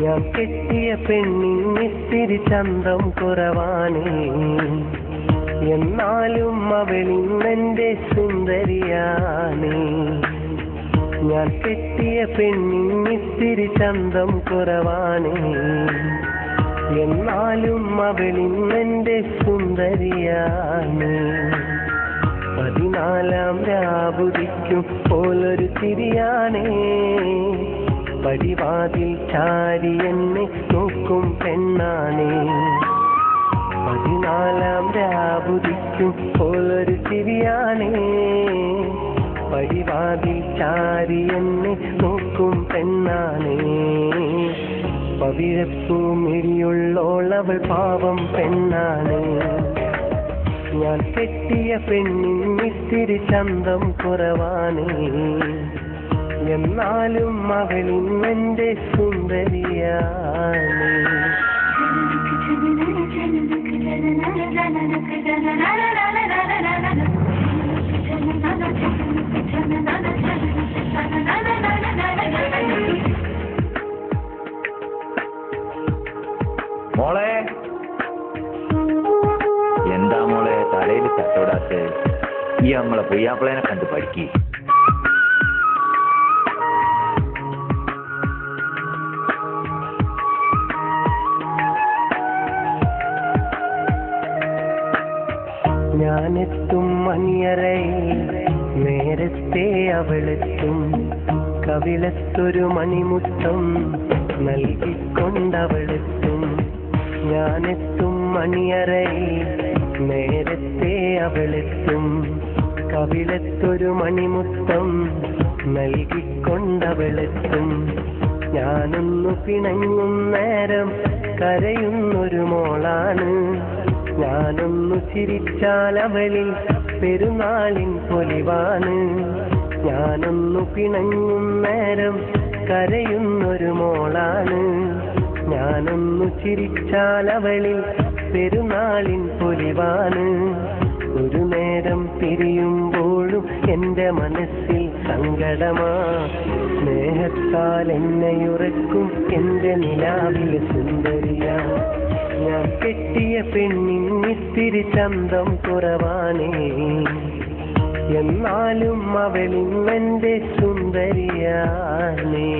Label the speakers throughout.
Speaker 1: ഞാൻ കെട്ടിയ പെണ്ണിന്നിത്തിരി ചന്തം കുറവാണ്, എന്നാലും അവളിന്നെന്റെ സുന്ദരിയാണ്. ഞാൻ കെട്ടിയ പെണ്ണിന്നിത്തിരി ചന്തം കുറവാണ്, എന്നാലും അവളിന്നെന്റെ സുന്ദരിയാണ്. 14 രാവുദിക്കും പോലൊരു തിരിയാണേ, പടിവാതിൽ ചാരി എന്നെ നോക്കും പെണ്ണാണേ. 14 രാവുദിക്കും പോലൊരു തിരിയാണേ, പടിവാതിൽ ചാരി എന്നെ നോക്കും പെണ്ണാണേ. പവിഴപ്പൂമിഴിയുള്ളോളവൾ പാവം പെണ്ണാണ്. ഞാൻ കെട്ടിയ പെണ്ണിന്നിത്തിരി ചന്തം കുറവാണ്, എന്നാലും അവളിന്നെന്റെ സുന്ദരിയാണ്.
Speaker 2: മോളെ, എന്താ മോളെ തലയിൽ തട്ടോടാത്ത്? ഈ നമ്മളെ പൊയ്യാപ്പിളേനെ കണ്ട് പഠിക്ക്.
Speaker 1: ഞാനെത്തും മണിയറയിൽ നേരത്തെ അവളെത്തും, കവിളത്തൊരു മണിമുത്തം നൽകിക്കൊണ്ടവളെത്തും. ഞാനെത്തും മണിയറയിൽ നേരത്തെ അവളെത്തും, കവിളത്തൊരു മണിമുത്തം നൽകിക്കൊണ്ടവളെത്തും. ഞാനൊന്നു പിണങ്ങും നേരം കരയുന്നൊരു മോളാണ്, ഞാനൊന്നു ചിരിച്ചാൽ അവളിൽ പെരുന്നാളിൻ പൊലിവാണ്. ഞാനൊന്നു പിണങ്ങും നേരം കരയുന്നൊരു മോളാണ്, ഞാനൊന്നു ചിരിച്ചാൽ അവളിൽ പെരുന്നാളിൻ പൊലിവാണ്. ഒരു നേരം പിരിയുമ്പോഴും എൻ്റെ മനസ്സിൽ സങ്കടമാ, സ്നേഹത്താൽ എന്നെയുറക്കും എൻ്റെ നിലാവിലെ സുന്ദരിയാ. ഞാൻ കെട്ടിയ പെണ്ണിന്നിത്തിരി ചന്തം കുറവാണേ, എന്നാലും അവളിന്നെന്റെ സുന്ദരിയാണേ.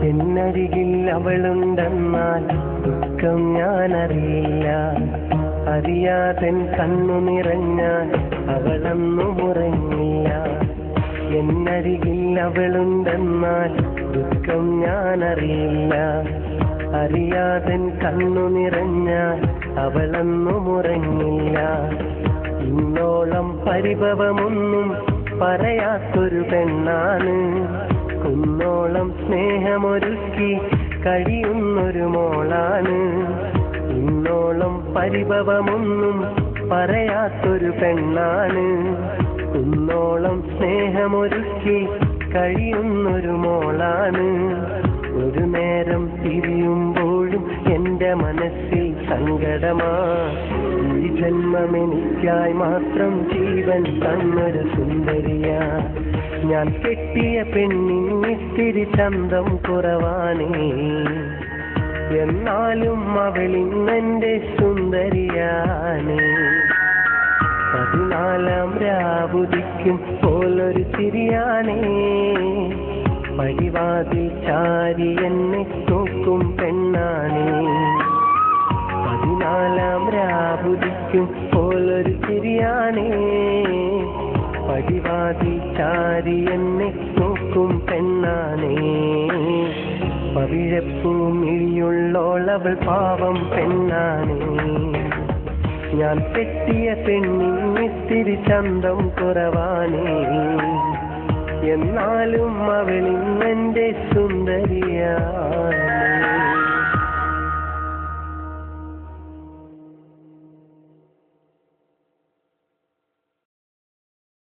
Speaker 1: എന്നരികിൽ അവളുണ്ടെന്നാൽ ദുഃഖം ഞാനറിയില്ല, അറിയാതൻ കണ്ണു നിറഞ്ഞാൽ അവളൊന്നും ഉറങ്ങില്ല. എന്നരികിൽ അവളുണ്ടെന്നാൽ ദുഃഖം ഞാനറിയില്ല, അറിയാതൻ കണ്ണു നിറഞ്ഞാൽ അവളൊന്നും ഉറങ്ങില്ല. ഇന്നോളം പരിഭവമൊന്നും പറയാത്തൊരു പെണ്ണാണ്, കുന്നോളം സ്നേഹമൊരുക്കി കഴിയുന്നൊരു മോളാണ്. ഇന്നോളം പരിഭവമൊന്നും പറയാത്തൊരു പെണ്ണാണ്, കുന്നോളം സ്നേഹമൊരുക്കി കഴിയുന്നൊരു മോളാണ്. ഒരു നേരം തിരിയുമ്പോഴും എൻ്റെ മനസ്സിൽ സങ്കടമാ, ഈ ജന്മമെനിക്കായി മാത്രം ജീവൻ തന്നൊരു സുന്ദരിയാ. ഞാൻ കെട്ടിയ പെണ്ണിന്നിത്തിരി ചന്തം കുറവാണേ, എന്നാലും അവളിന്നെന്റെ സുന്ദരിയാണ്. 14 രാവുദിക്കും പോലൊരു തിരിയാണേ, പടിവാതിൽ ചാരി എന്നെ നോക്കും പെണ്ണാണേ. 14 രാവുദിക്കും പോലൊരു തിരിയാണേ, പടിവാതിൽ ചാരി എന്നെ നോക്കും പെണ്ണാണേ. പവിഴപ്പൂമിഴിയുള്ളോളവൾ പാവം പെണ്ണാണേ. ഞാൻ കെട്ടിയ പെണ്ണിത്തിരി ചന്തം കുറവാണേ, എന്നാലും അവളിന്നെന്റെ സുന്ദരിയാണ്.